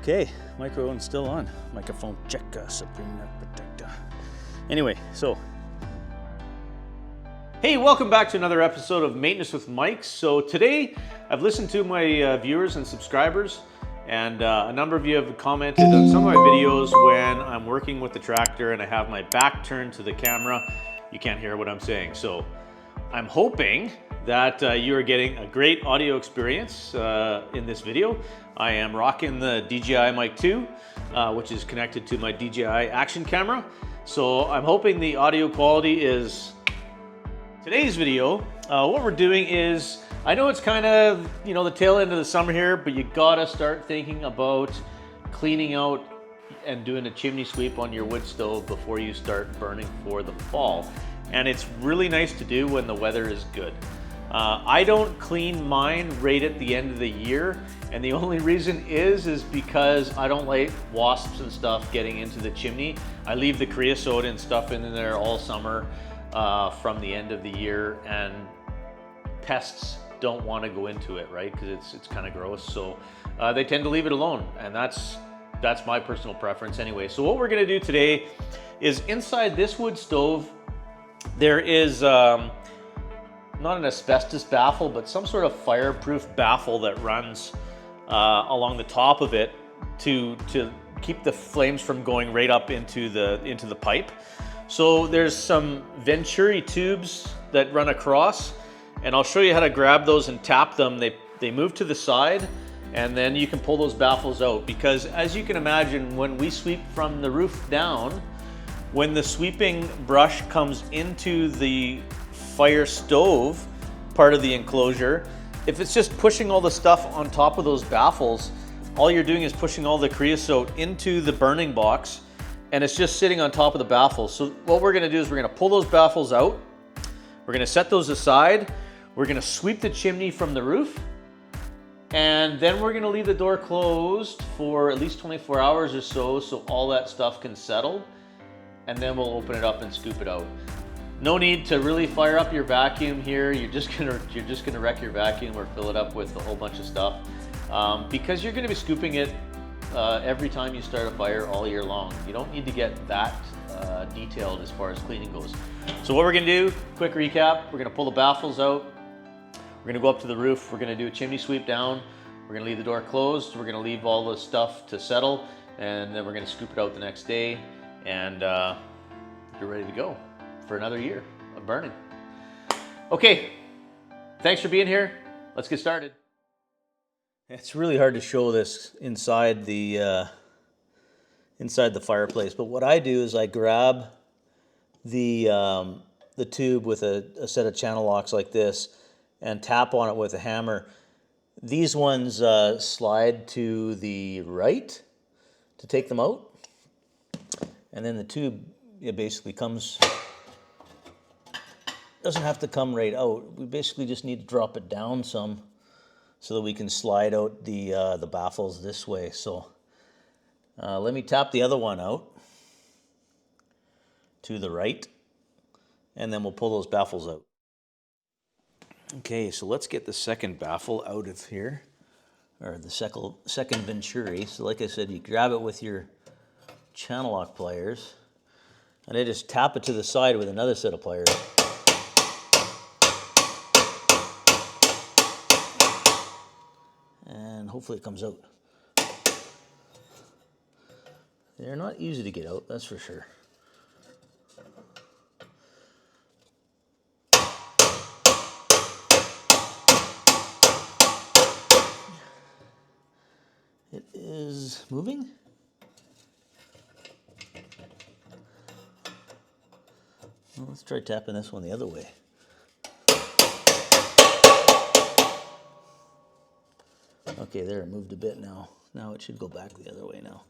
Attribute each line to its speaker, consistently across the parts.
Speaker 1: Okay, microphone's still on. Microphone checker, Supreme Protector. Anyway, so. Hey, welcome back to another episode of Maintenance with Mike. So today, I've listened to my viewers and subscribers, and a number of you have commented on some of my videos when I'm working with the tractor and I have my back turned to the camera. You can't hear what I'm saying. So I'm hoping that you are getting a great audio experience in this video. I am rocking the DJI Mic 2, which is connected to my DJI action camera. So I'm hoping the audio quality is. Today's video, what we're doing is, I know it's kind of, the tail end of the summer here, but you gotta start thinking about cleaning out and doing a chimney sweep on your wood stove before you start burning for the fall. And it's really nice to do when the weather is good. I don't clean mine right at the end of the year, and the only reason is because I don't like wasps and stuff getting into the chimney. I leave the creosote and stuff in there all summer. From the end of the year, and pests don't want to go into it, right? Because it's kind of gross. So they tend to leave it alone, and that's my personal preference anyway. So what we're going to do today is inside this wood stove, there is not an asbestos baffle, but some sort of fireproof baffle that runs along the top of it to keep the flames from going right up into the pipe. So there's some Venturi tubes that run across, and I'll show you how to grab those and tap them. They move to the side, and then you can pull those baffles out, because as you can imagine, when we sweep from the roof down, when the sweeping brush comes into the fire stove part of the enclosure, if it's just pushing all the stuff on top of those baffles, all you're doing is pushing all the creosote into the burning box, and it's just sitting on top of the baffles. So what we're gonna do is we're gonna pull those baffles out, we're gonna set those aside, we're gonna sweep the chimney from the roof, and then we're gonna leave the door closed for at least 24 hours or so all that stuff can settle, and then we'll open it up and scoop it out. No need to really fire up your vacuum here. You're just gonna wreck your vacuum or fill it up with a whole bunch of stuff, because you're gonna be scooping it every time you start a fire all year long. You don't need to get that detailed as far as cleaning goes. So what we're gonna do, quick recap, we're gonna pull the baffles out, we're gonna go up to the roof, we're gonna do a chimney sweep down, we're gonna leave the door closed, we're gonna leave all the stuff to settle, and then we're gonna scoop it out the next day, and you're ready to go for another year of burning. Okay, thanks for being here. Let's get started. It's really hard to show this inside the fireplace, but what I do is I grab the tube with a set of channel locks like this and tap on it with a hammer. These ones slide to the right to take them out, and then the tube, it basically doesn't have to come right out. We basically just need to drop it down some, so that we can slide out the baffles this way. So let me tap the other one out to the right, and then we'll pull those baffles out. Okay, so let's get the second baffle out of here, or the second Venturi. So like I said, you grab it with your channel lock pliers, and I just tap it to the side with another set of pliers. And hopefully it comes out. They're not easy to get out, that's for sure. It is moving. Well, let's try tapping this one the other way. Okay, there, it moved a bit now. Now it should go back the other way now.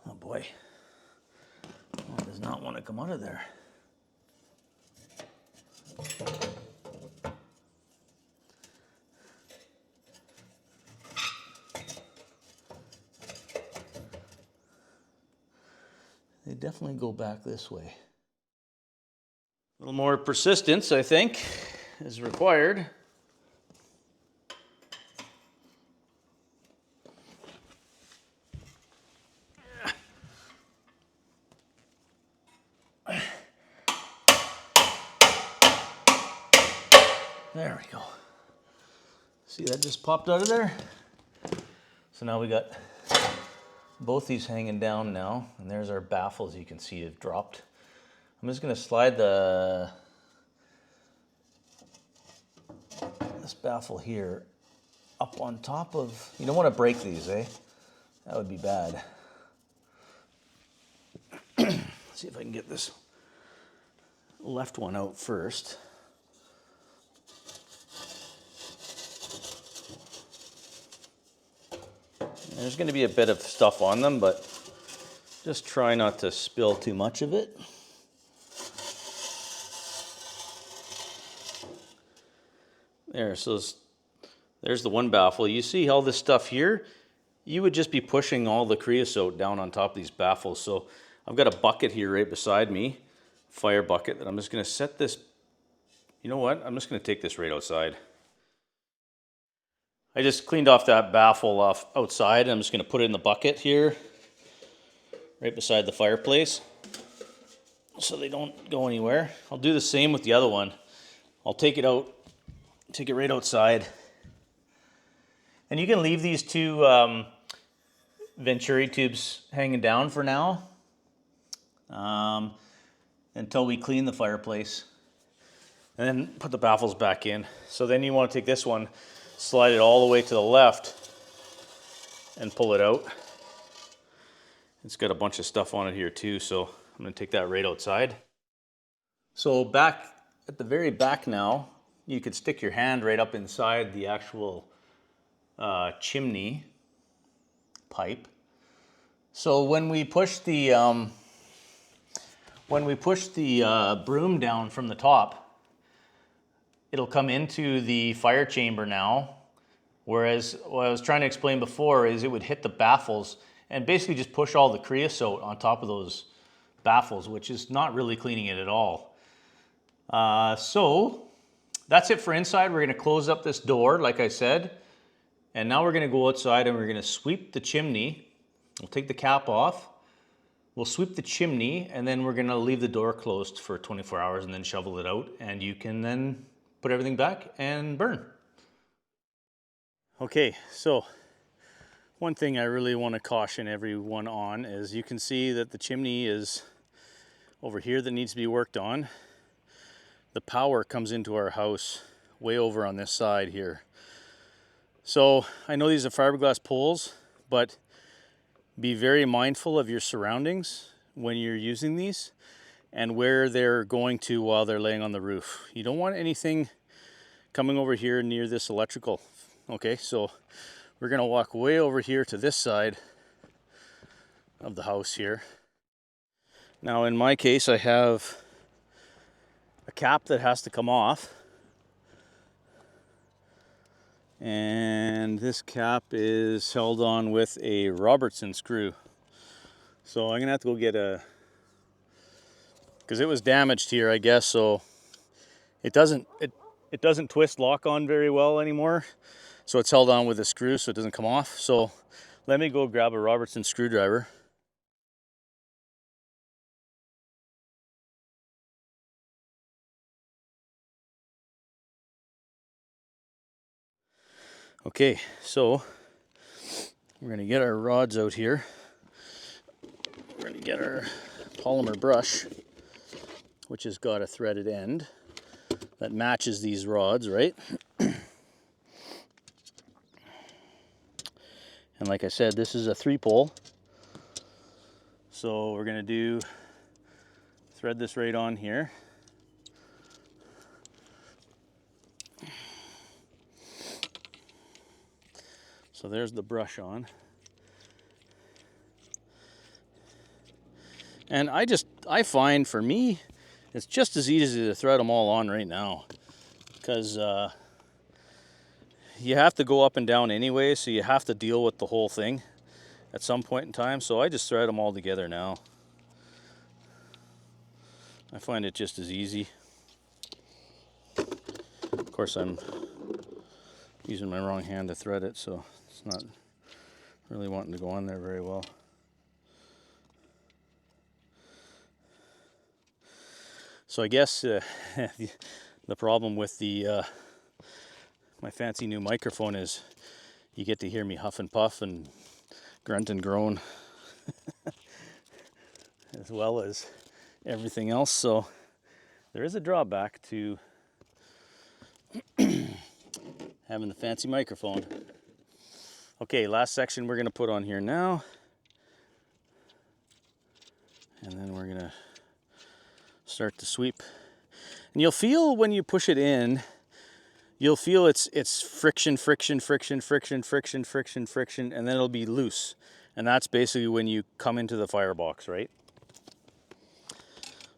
Speaker 1: Oh boy. Well, it does not want to come out of there. They definitely go back this way. A little more persistence, I think. is required. There we go. See, that just popped out of there. So now we got both these hanging down now, and there's our baffles. You can see have dropped. I'm just gonna slide this baffle here up on top of, you don't want to break these, eh? That would be bad. Let's see if I can get this left one out first. There's going to be a bit of stuff on them, but just try not to spill too much of it. There, so there's the one baffle. You see all this stuff here? You would just be pushing all the creosote down on top of these baffles. So I've got a bucket here right beside me, fire bucket, that I'm just going to set this, you know what? I'm just going to take this right outside. I just cleaned off that baffle off outside, and I'm just going to put it in the bucket here, right beside the fireplace, so they don't go anywhere. I'll do the same with the other one. I'll take it out, take it right outside. And you can leave these two Venturi tubes hanging down for now, until we clean the fireplace. And then put the baffles back in. So then you want to take this one, slide it all the way to the left and pull it out. It's got a bunch of stuff on it here too, so I'm going to take that right outside. So back at the very back now, you could stick your hand right up inside the actual chimney pipe. So when we push the broom down from the top, it'll come into the fire chamber now, whereas what I was trying to explain before is it would hit the baffles and basically just push all the creosote on top of those baffles, which is not really cleaning it at all. So that's it for inside. We're going to close up this door, like I said, and now we're going to go outside and we're going to sweep the chimney. We'll take the cap off, we'll sweep the chimney, and then we're going to leave the door closed for 24 hours and then shovel it out, and you can then put everything back and burn. Okay, so one thing I really want to caution everyone on is you can see that the chimney is over here that needs to be worked on. The power comes into our house way over on this side here. So I know these are fiberglass poles, but be very mindful of your surroundings when you're using these and where they're going to while they're laying on the roof. You don't want anything coming over here near this electrical. Okay, so we're gonna walk way over here to this side of the house here. Now in my case, I have a cap that has to come off. And this cap is held on with a Robertson screw. So I'm gonna have to go get because it was damaged here, I guess, so it doesn't twist lock on very well anymore. So it's held on with a screw so it doesn't come off. So let me go grab a Robertson screwdriver. Okay, so we're gonna get our rods out here. We're gonna get our polymer brush, which has got a threaded end that matches these rods, right? And like I said, this is a 3-pole. So we're gonna thread this right on here. So there's the brush on. And I find for me, it's just as easy to thread them all on right now, because you have to go up and down anyway, so you have to deal with the whole thing at some point in time. So I just thread them all together now. I find it just as easy.
Speaker 2: course, I'm using my wrong hand to thread it, so it's not really wanting to go on there very well. So I guess the problem with the my fancy new microphone is you get to hear me huff and puff and grunt and groan as well as everything else. So there is a drawback to having the fancy microphone. Okay, last section we're going to put on here now. And then we're going to start to sweep. And you'll feel when you push it in, you'll feel it's friction, friction, friction, friction, friction, friction, friction, and then it'll be loose. And that's basically when you come into the firebox, right?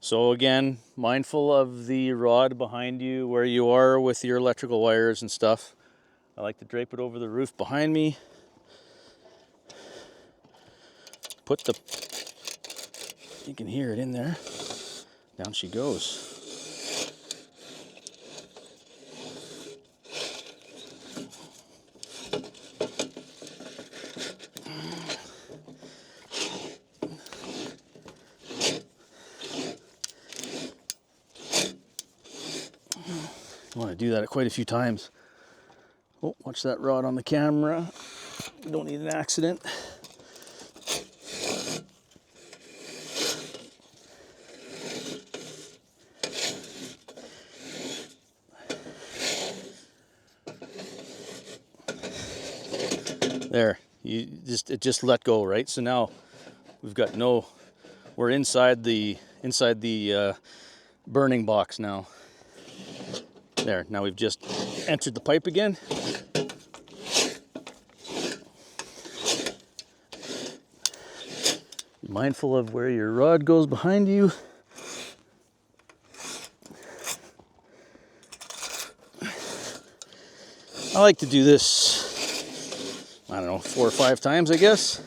Speaker 2: So again, mindful of the rod behind you, where you are with your electrical wires and stuff. I like to drape it over the roof behind me. Put the, you can hear it in there. Down she goes. You want to do that quite a few times. Oh, watch that rod on the camera. You don't need an accident. There, it just let go, right? So now we've got we're inside the burning box now. There, now we've just entered the pipe again. Be mindful of where your rod goes behind you. I like to do this, I don't know, 4 or 5 times, I guess.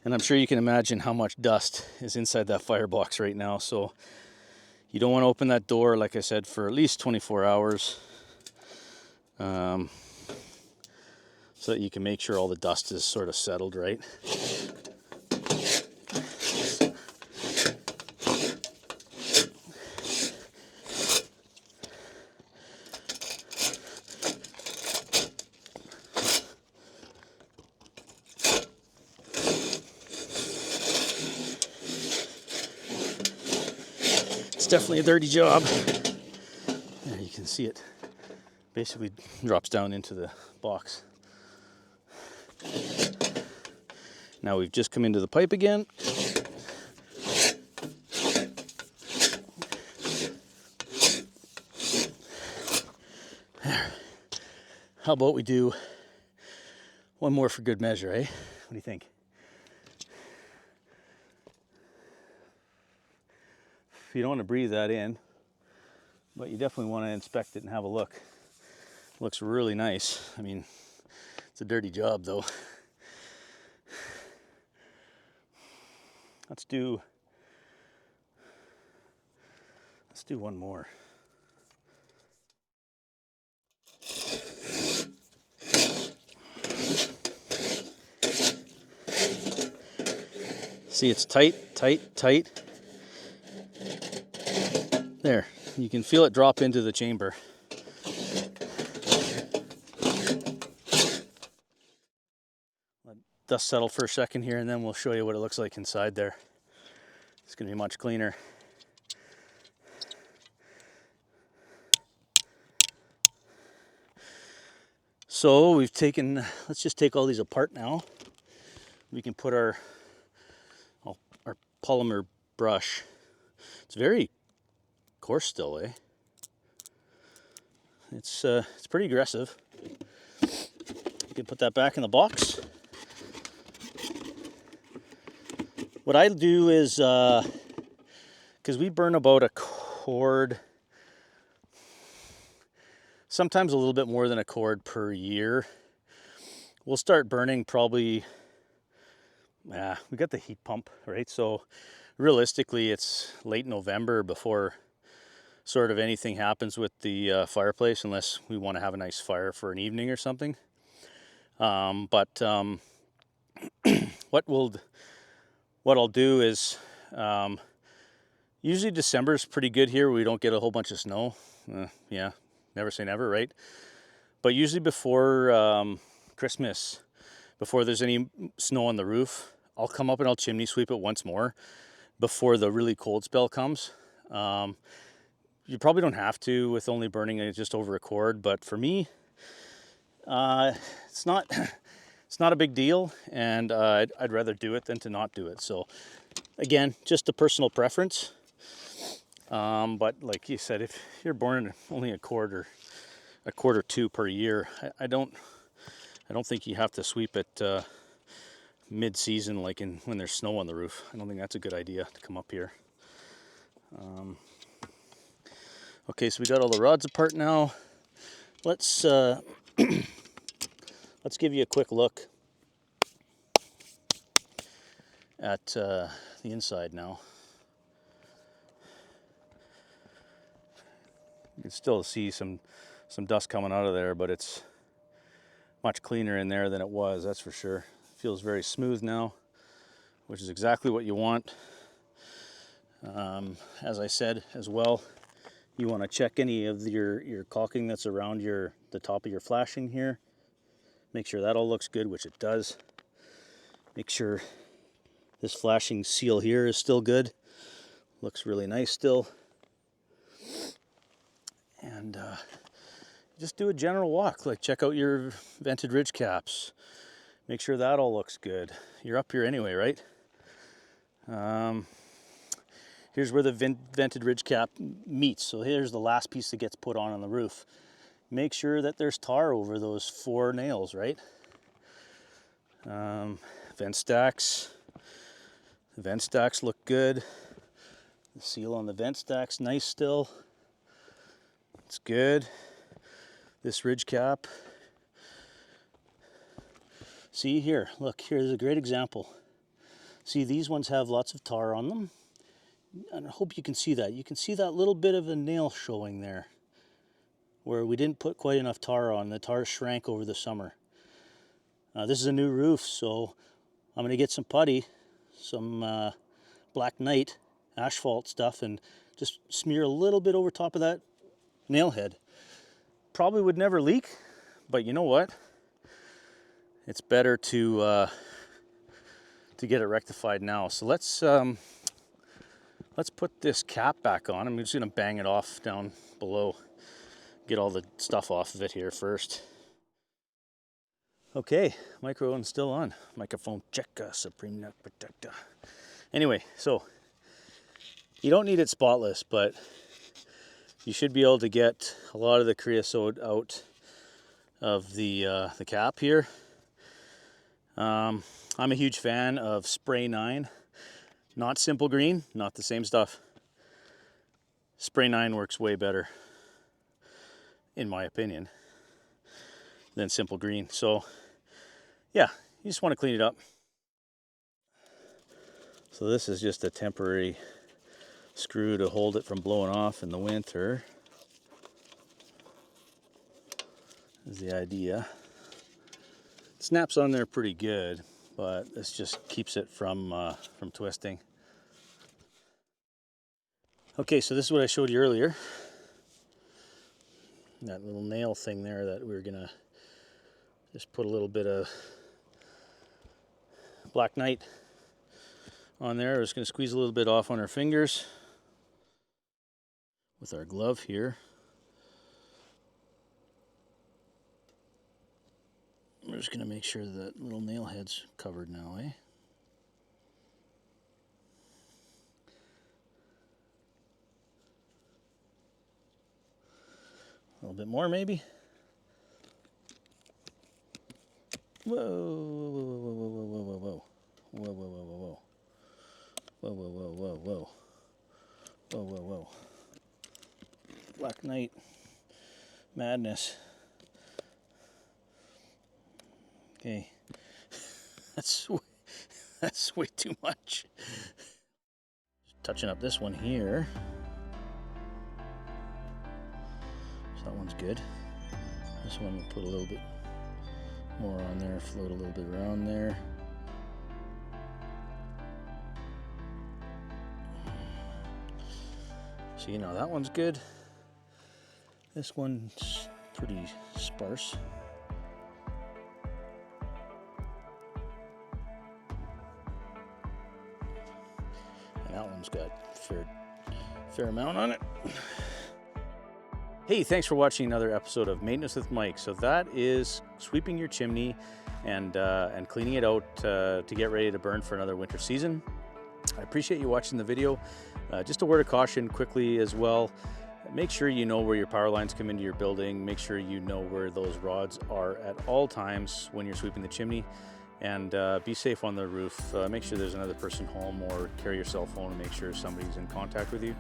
Speaker 2: And I'm sure you can imagine how much dust is inside that firebox right now. So you don't want to open that door, like I said, for at least 24 hours. So that you can make sure all the dust is sort of settled, right? Definitely a dirty job. There, you can see it basically drops down into the box. Now we've just come into the pipe again. There. How about we do one more for good measure, eh? What do you think? You don't want to breathe that in, but you definitely want to inspect it and have a look. It looks really nice. I mean, it's a dirty job though. Let's do one more. See, it's tight, tight, tight. There, you can feel it drop into the chamber. Let dust settle for a second here, and then we'll show you what it looks like inside there. It's going to be much cleaner. So we've taken, let's just take all these apart now. We can put our polymer brush. It's very coarse still, eh? It's pretty aggressive. You can put that back in the box. What I do is, because we burn about a cord, sometimes a little bit more than a cord per year. We'll start burning probably, we got the heat pump, right? So realistically, it's late November before sort of anything happens with the fireplace, unless we want to have a nice fire for an evening or something. But what I'll do is, usually December is pretty good here. We don't get a whole bunch of snow. Yeah, never say never, right? But usually before Christmas, before there's any snow on the roof, I'll come up and I'll chimney sweep it once more before the really cold spell comes. You probably don't have to with only burning it just over a cord, but for me, it's not a big deal, and I'd rather do it than to not do it. So again, just a personal preference. But like you said, if you're burning only a quart or two per year, I don't think you have to sweep it mid-season, like when there's snow on the roof. I don't think that's a good idea to come up here. Okay, so we got all the rods apart now. Let's let's give you a quick look at the inside now. You can still see some dust coming out of there, but it's much cleaner in there than it was, that's for sure. It feels very smooth now, which is exactly what you want. As I said as well, you want to check any of your caulking that's around the top of your flashing here. Make sure that all looks good, which it does. Make sure this flashing seal here is still good. Looks really nice still. And just do a general walk, like check out your vented ridge caps. Make sure that all looks good. You're up here anyway, right? Here's where the vented ridge cap meets. So here's the last piece that gets put on the roof. Make sure that there's tar over those 4 nails, right? Vent stacks. The vent stacks look good. The seal on the vent stack's nice still. It's good. This ridge cap. See here, look, here's a great example. See, these ones have lots of tar on them. And I hope you can see that. You can see that little bit of a nail showing there where we didn't put quite enough tar on. The tar shrank over the summer. This is a new roof, so I'm going to get some putty, some black knight asphalt stuff, and just smear a little bit over top of that nail head. Probably would never leak, but you know what? It's better to get it rectified now. So let's put this cap back on. I'm just going to bang it off down below. Get all the stuff off of it here first. Okay, microphone's still on. Microphone checker, Supreme Neck Protector. Anyway, so you don't need it spotless, but you should be able to get a lot of the creosote out of the cap here. I'm a huge fan of Spray 9. Not Simple Green, not the same stuff. Spray 9 works way better, in my opinion, than Simple Green. So yeah, you just want to clean it up. So this is just a temporary screw to hold it from blowing off in the winter, is the idea. It snaps on there pretty good, but this just keeps it from twisting. Okay, so this is what I showed you earlier. That little nail thing there that we were gonna just put a little bit of Black Knight on there. I was gonna squeeze a little bit off on our fingers with our glove here. We're just gonna make sure that little nail head's covered now, eh? A little bit more, maybe. Whoa, whoa, whoa, whoa, whoa, whoa, whoa, whoa, whoa, whoa, whoa, whoa, whoa, whoa, whoa, whoa, whoa, whoa, whoa, whoa. Black Knight madness. Okay, that's way too much. touching up this one here. So that one's good. This one we'll put a little bit more on there, float a little bit around there. So you know that one's good. This one's pretty sparse. And that one's got a fair amount on it. Hey, thanks for watching another episode of Maintenance with Mike. So that is sweeping your chimney and cleaning it out to get ready to burn for another winter season. I appreciate you watching the video. Just a word of caution quickly as well. Make sure you know where your power lines come into your building. Make sure you know where those rods are at all times when you're sweeping the chimney. And be safe on the roof. Make sure there's another person home, or carry your cell phone and make sure somebody's in contact with you.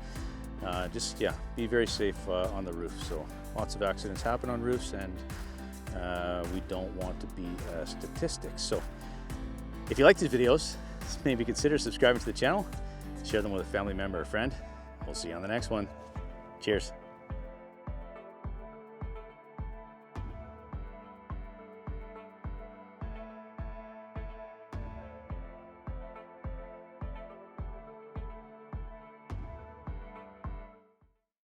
Speaker 2: Yeah, be very safe on the roof. So lots of accidents happen on roofs, and we don't want to be a statistic. So if you like these videos, maybe consider subscribing to the channel, share them with a family member or friend. We'll see you on the next one. Cheers.